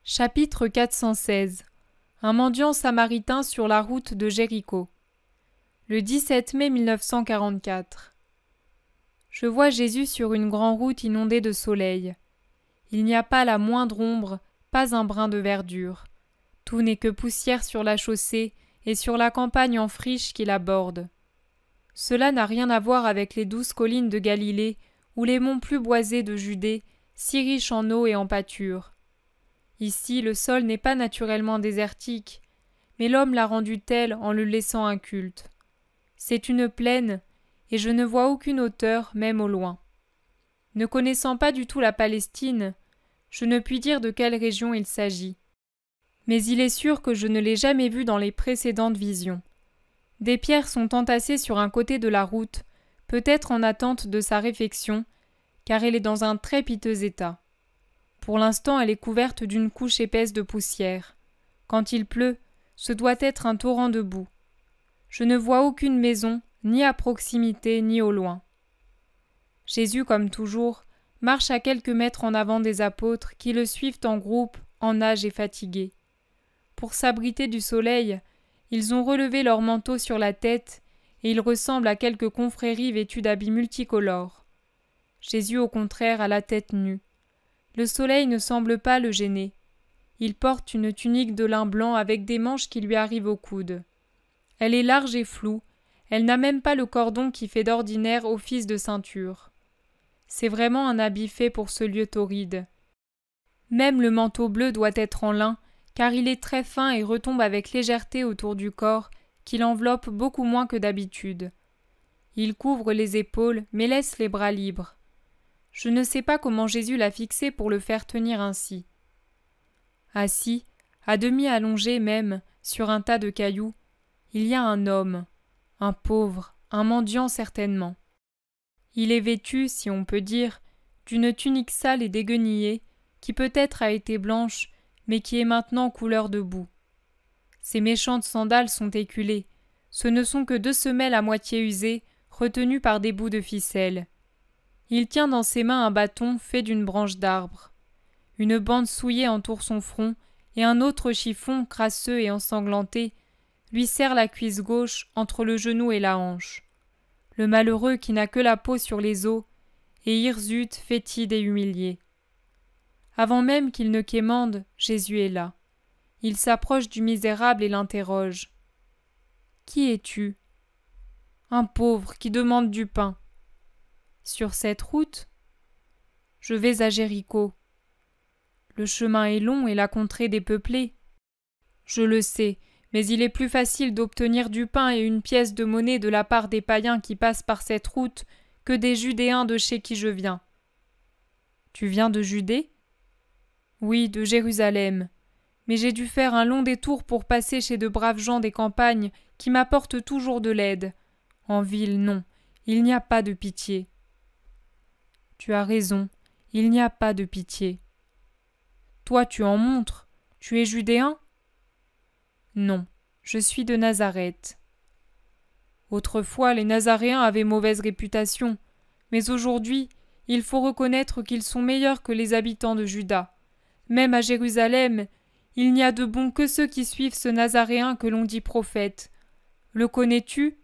Chapitre 416. Un mendiant samaritain sur la route de Jéricho. Le 17 mai 1944. Je vois Jésus sur une grande route inondée de soleil. Il n'y a pas la moindre ombre, pas un brin de verdure. Tout n'est que poussière sur la chaussée et sur la campagne en friche qui la borde. Cela n'a rien à voir avec les douces collines de Galilée ou les monts plus boisés de Judée, si riches en eau et en pâture. Ici, le sol n'est pas naturellement désertique, mais l'homme l'a rendu tel en le laissant inculte. C'est une plaine, et je ne vois aucune hauteur, même au loin. Ne connaissant pas du tout la Palestine, je ne puis dire de quelle région il s'agit. Mais il est sûr que je ne l'ai jamais vue dans les précédentes visions. Des pierres sont entassées sur un côté de la route, peut-être en attente de sa réfection, car elle est dans un très piteux état. Pour l'instant, elle est couverte d'une couche épaisse de poussière. Quand il pleut, ce doit être un torrent de boue. Je ne vois aucune maison, ni à proximité, ni au loin. Jésus, comme toujours, marche à quelques mètres en avant des apôtres qui le suivent en groupe, en âge et fatigués. Pour s'abriter du soleil, ils ont relevé leurs manteaux sur la tête et ils ressemblent à quelques confréries vêtues d'habits multicolores. Jésus, au contraire, a la tête nue. Le soleil ne semble pas le gêner. Il porte une tunique de lin blanc avec des manches qui lui arrivent au coude. Elle est large et floue, elle n'a même pas le cordon qui fait d'ordinaire office de ceinture. C'est vraiment un habit fait pour ce lieu torride. Même le manteau bleu doit être en lin, car il est très fin et retombe avec légèreté autour du corps, qui l'enveloppe beaucoup moins que d'habitude. Il couvre les épaules, mais laisse les bras libres. Je ne sais pas comment Jésus l'a fixé pour le faire tenir ainsi. Assis, à demi allongé même, sur un tas de cailloux, il y a un homme, un pauvre, un mendiant certainement. Il est vêtu, si on peut dire, d'une tunique sale et déguenillée, qui peut-être a été blanche, mais qui est maintenant couleur de boue. Ses méchantes sandales sont éculées, ce ne sont que 2 semelles à moitié usées, retenues par des bouts de ficelle. Il tient dans ses mains un bâton fait d'une branche d'arbre. Une bande souillée entoure son front, et un autre chiffon, crasseux et ensanglanté, lui serre la cuisse gauche entre le genou et la hanche. Le malheureux qui n'a que la peau sur les os, est hirsute, fétide et humilié. Avant même qu'il ne quémande, Jésus est là. Il s'approche du misérable et l'interroge. « Qui es-tu » ? « Un pauvre qui demande du pain. » « Sur cette route ?»« Je vais à Jéricho. »« Le chemin est long et la contrée dépeuplée. »« Je le sais, mais il est plus facile d'obtenir du pain et une pièce de monnaie de la part des païens qui passent par cette route que des Judéens de chez qui je viens. »« Tu viens de Judée ?»« Oui, de Jérusalem. Mais j'ai dû faire un long détour pour passer chez de braves gens des campagnes qui m'apportent toujours de l'aide. En ville, non, il n'y a pas de pitié. » Tu as raison, il n'y a pas de pitié. Toi, tu en montres. Tu es judéen ? Non, je suis de Nazareth. Autrefois, les Nazaréens avaient mauvaise réputation, mais aujourd'hui, il faut reconnaître qu'ils sont meilleurs que les habitants de Juda. Même à Jérusalem, il n'y a de bons que ceux qui suivent ce Nazaréen que l'on dit prophète. Le connais-tu ?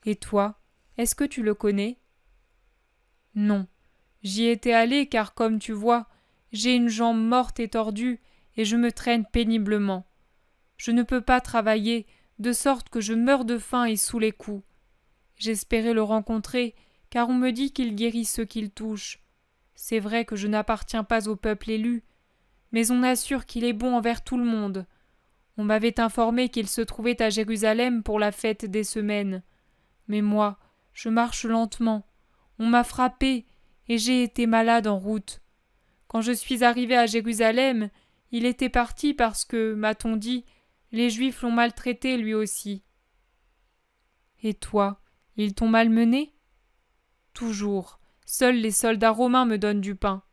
Et toi, est-ce que tu le connais ? Non, j'y étais allé car, comme tu vois, j'ai une jambe morte et tordue et je me traîne péniblement. Je ne peux pas travailler, de sorte que je meurs de faim et sous les coups. J'espérais le rencontrer, car on me dit qu'il guérit ceux qu'il touche. C'est vrai que je n'appartiens pas au peuple élu, mais on assure qu'il est bon envers tout le monde. On m'avait informé qu'il se trouvait à Jérusalem pour la fête des semaines. Mais moi, je marche lentement. On m'a frappé, et j'ai été malade en route. Quand je suis arrivé à Jérusalem, il était parti parce que, m'a-t-on dit, les Juifs l'ont maltraité lui aussi. Et toi, ils t'ont malmené ? Toujours. Seuls les soldats romains me donnent du pain.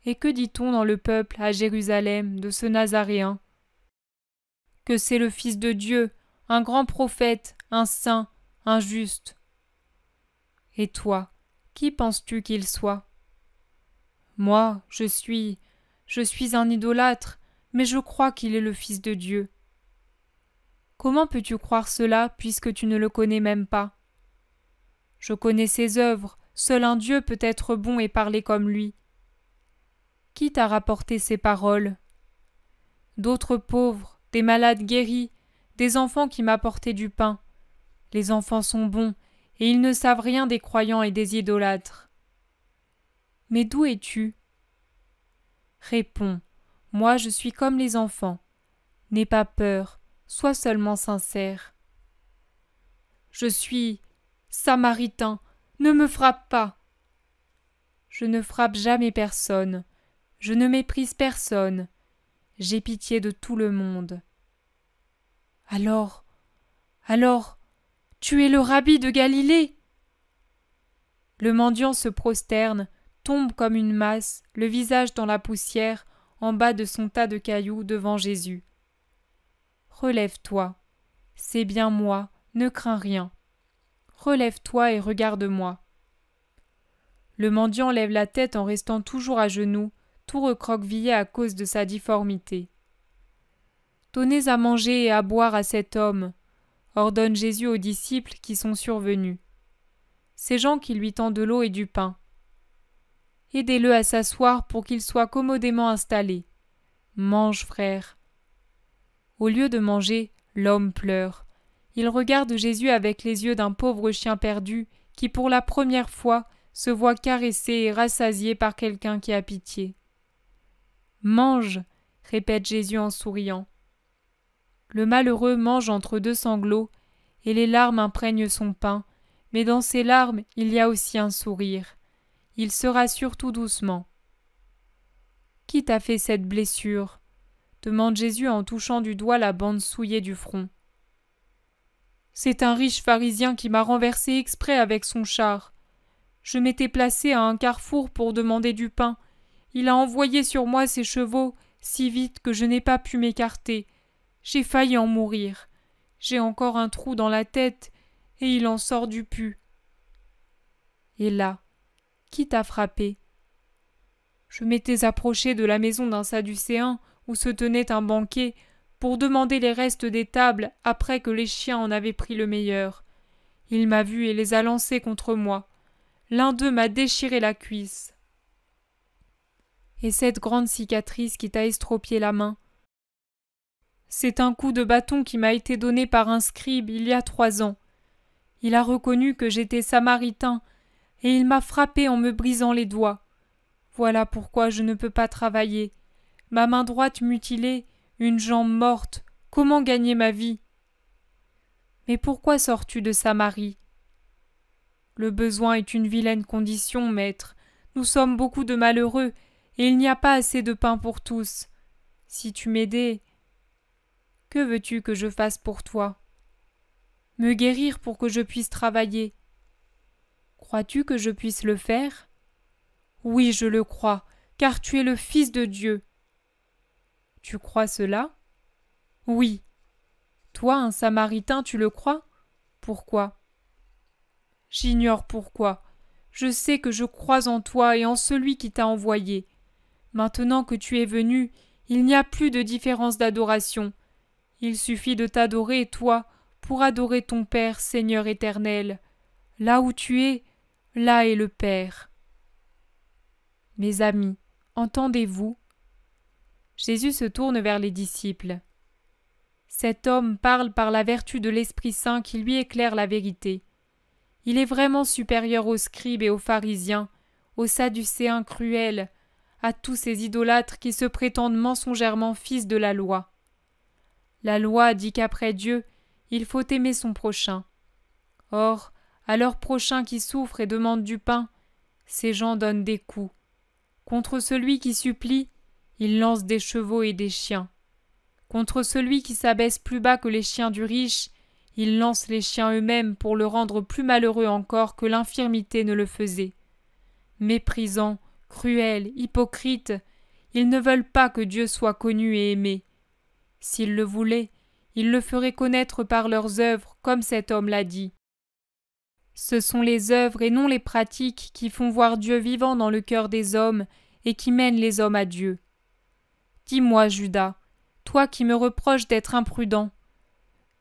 Et que dit-on dans le peuple, à Jérusalem, de ce Nazaréen ? Que c'est le Fils de Dieu, un grand prophète, un saint, un juste. Et toi, qui penses-tu qu'il soit ? Moi, je suis Je suis un idolâtre, mais je crois qu'il est le Fils de Dieu. » Comment peux-tu croire cela puisque tu ne le connais même pas? Je connais ses œuvres, seul un Dieu peut être bon et parler comme lui. Qui t'a rapporté ces paroles? D'autres pauvres, des malades guéris, des enfants qui m'apportaient du pain. Les enfants sont bons, et ils ne savent rien des croyants et des idolâtres. Mais d'où es-tu? Réponds, moi je suis comme les enfants. N'aie pas peur, sois seulement sincère. Je suis Samaritain, ne me frappe pas. Je ne frappe jamais personne, je ne méprise personne, j'ai pitié de tout le monde. Alors, tu es le rabbi de Galilée? Le mendiant se prosterne, tombe comme une masse, le visage dans la poussière, en bas de son tas de cailloux devant Jésus. Relève-toi, c'est bien moi, ne crains rien. Relève-toi et regarde-moi. Le mendiant lève la tête en restant toujours à genoux, tout recroquevillé à cause de sa difformité. Donnez à manger et à boire à cet homme, ordonne Jésus aux disciples qui sont survenus. Ces gens qui lui tendent de l'eau et du pain. Aidez-le à s'asseoir pour qu'il soit commodément installé. Mange, frère. Au lieu de manger, l'homme pleure. Il regarde Jésus avec les yeux d'un pauvre chien perdu qui, pour la première fois, se voit caressé et rassasié par quelqu'un qui a pitié. Mange, répète Jésus en souriant. Le malheureux mange entre deux sanglots, et les larmes imprègnent son pain, mais dans ces larmes il y a aussi un sourire. Il se rassure tout doucement. Qui t'a fait cette blessure? Demande Jésus en touchant du doigt la bande souillée du front. C'est un riche pharisien qui m'a renversé exprès avec son char. Je m'étais placé à un carrefour pour demander du pain. Il a envoyé sur moi ses chevaux si vite que je n'ai pas pu m'écarter. J'ai failli en mourir. J'ai encore un trou dans la tête et il en sort du pus. Et là, qui t'a frappé? Je m'étais approché de la maison d'un Sadducéen où se tenait un banquet pour demander les restes des tables après que les chiens en avaient pris le meilleur. Il m'a vu et les a lancés contre moi. L'un d'eux m'a déchiré la cuisse. Et cette grande cicatrice qui t'a estropié la main? C'est un coup de bâton qui m'a été donné par un scribe il y a 3 ans. Il a reconnu que j'étais samaritain et il m'a frappé en me brisant les doigts. Voilà pourquoi je ne peux pas travailler. Ma main droite mutilée, une jambe morte, comment gagner ma vie? Mais pourquoi sors-tu de Samarie? Le besoin est une vilaine condition, maître. Nous sommes beaucoup de malheureux, et il n'y a pas assez de pain pour tous. Si tu m'aidais, que veux-tu que je fasse pour toi? Me guérir pour que je puisse travailler. Crois-tu que je puisse le faire? Oui, je le crois, car tu es le Fils de Dieu. Tu crois cela? Oui. Toi, un Samaritain, tu le crois? Pourquoi? J'ignore pourquoi. Je sais que je crois en toi et en celui qui t'a envoyé. Maintenant que tu es venu, il n'y a plus de différence d'adoration. Il suffit de t'adorer, toi, pour adorer ton Père, Seigneur éternel. Là où tu es, là est le Père. Mes amis, entendez-vous? Jésus se tourne vers les disciples. Cet homme parle par la vertu de l'Esprit Saint qui lui éclaire la vérité. Il est vraiment supérieur aux scribes et aux pharisiens, aux sadducéens cruels, à tous ces idolâtres qui se prétendent mensongèrement fils de la loi. La loi dit qu'après Dieu, il faut aimer son prochain. Or, à leur prochain qui souffre et demande du pain, ces gens donnent des coups. Contre celui qui supplie, ils lancent des chevaux et des chiens. Contre celui qui s'abaisse plus bas que les chiens du riche, ils lancent les chiens eux-mêmes pour le rendre plus malheureux encore que l'infirmité ne le faisait. Méprisants, cruels, hypocrites, ils ne veulent pas que Dieu soit connu et aimé. S'ils le voulaient, ils le feraient connaître par leurs œuvres, comme cet homme l'a dit. Ce sont les œuvres et non les pratiques qui font voir Dieu vivant dans le cœur des hommes et qui mènent les hommes à Dieu. Dis-moi, Judas, toi qui me reproches d'être imprudent,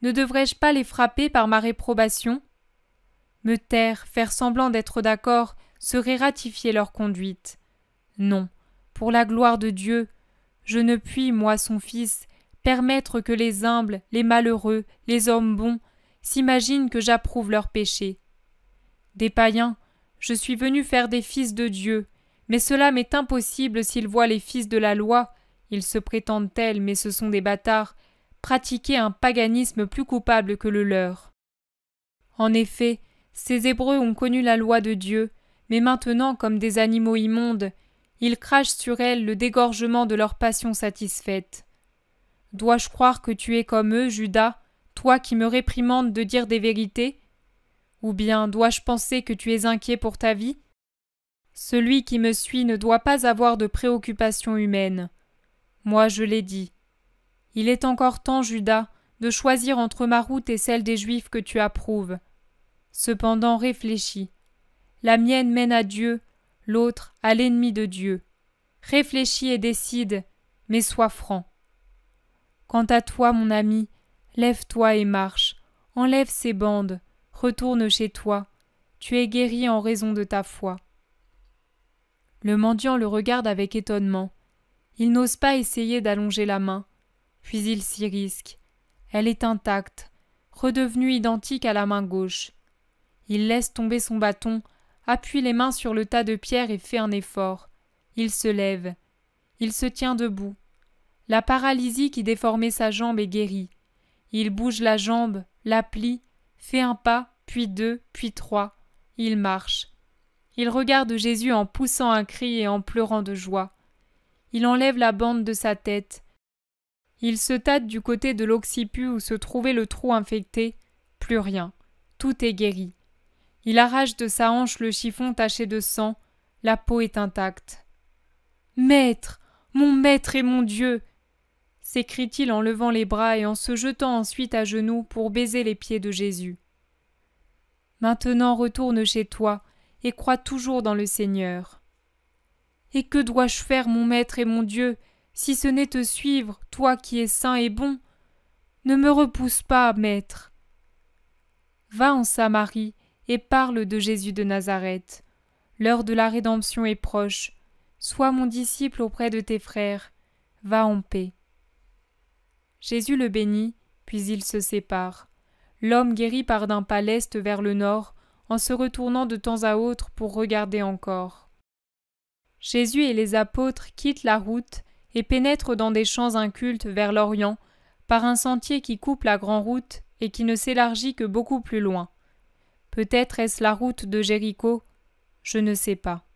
ne devrais-je pas les frapper par ma réprobation ? Me taire, faire semblant d'être d'accord, serait ratifier leur conduite. Non, pour la gloire de Dieu, je ne puis, moi son Fils, permettre que les humbles, les malheureux, les hommes bons, s'imaginent que j'approuve leurs péchés. Des païens, je suis venu faire des fils de Dieu, mais cela m'est impossible s'ils voient les fils de la loi, ils se prétendent tels, mais ce sont des bâtards, pratiquer un paganisme plus coupable que le leur. En effet, ces Hébreux ont connu la loi de Dieu, mais maintenant, comme des animaux immondes, ils crachent sur elle le dégorgement de leur passion satisfaite. Dois-je croire que tu es comme eux, Judas, toi qui me réprimandes de dire des vérités ? Ou bien dois-je penser que tu es inquiet pour ta vie ? Celui qui me suit ne doit pas avoir de préoccupations humaines. Moi, je l'ai dit. Il est encore temps, Judas, de choisir entre ma route et celle des Juifs que tu approuves. Cependant, réfléchis. La mienne mène à Dieu, l'autre à l'ennemi de Dieu. Réfléchis et décide, mais sois franc. Quant à toi, mon ami, lève-toi et marche, enlève ces bandes, retourne chez toi, tu es guéri en raison de ta foi. Le mendiant le regarde avec étonnement. Il n'ose pas essayer d'allonger la main, puis il s'y risque. Elle est intacte, redevenue identique à la main gauche. Il laisse tomber son bâton, appuie les mains sur le tas de pierres et fait un effort. Il se lève. Il se tient debout. La paralysie qui déformait sa jambe est guérie. Il bouge la jambe, la plie, fait un pas, puis deux, puis trois. Il marche. Il regarde Jésus en poussant un cri et en pleurant de joie. Il enlève la bande de sa tête. Il se tâte du côté de l'occiput où se trouvait le trou infecté. Plus rien. Tout est guéri. Il arrache de sa hanche le chiffon taché de sang. La peau est intacte. « Maître, mon maître et mon Dieu !» s'écrie-t-il en levant les bras et en se jetant ensuite à genoux pour baiser les pieds de Jésus. Maintenant retourne chez toi et crois toujours dans le Seigneur. Et que dois-je faire, mon maître et mon Dieu, si ce n'est te suivre, toi qui es saint et bon ? Ne me repousse pas, maître. Va en Samarie et parle de Jésus de Nazareth. L'heure de la rédemption est proche. Sois mon disciple auprès de tes frères. Va en paix. Jésus le bénit, puis ils se séparent. L'homme guéri part d'un pas leste vers le nord, en se retournant de temps à autre pour regarder encore. Jésus et les apôtres quittent la route et pénètrent dans des champs incultes vers l'Orient, par un sentier qui coupe la grande route et qui ne s'élargit que beaucoup plus loin. Peut-être est-ce la route de Jéricho, je ne sais pas.